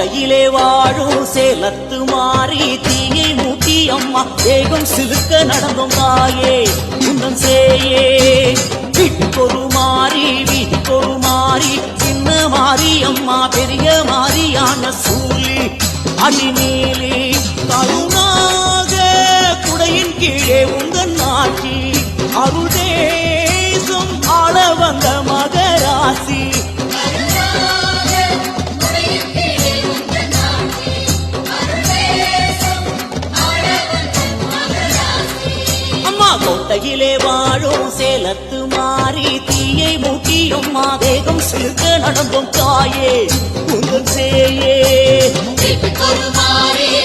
கோட்டையிலே வாழும் சேலத்து மாறி தீயை மூட்டி அம்மா வேகம் சிலுக்க நடந்தோம் தாயே உந்தன் சேயே வீட்டுக்கொரு மாறி வீட்டுக்கொரு மாறி சின்ன மாறி அம்மா பெரிய மாறியான சூழி அடிமேலே கருணாக குடையின் கீழே உந்தன் நாட்டி அருள் தேசம் ஆள வந்த மகராசி கோட்டையிலே வாழும் சேலத்து மாறி தீயை மூட்டியும் மாதேகம் சிலுக்க நடந்தும் தாயே உங்கள் சேயே மாறி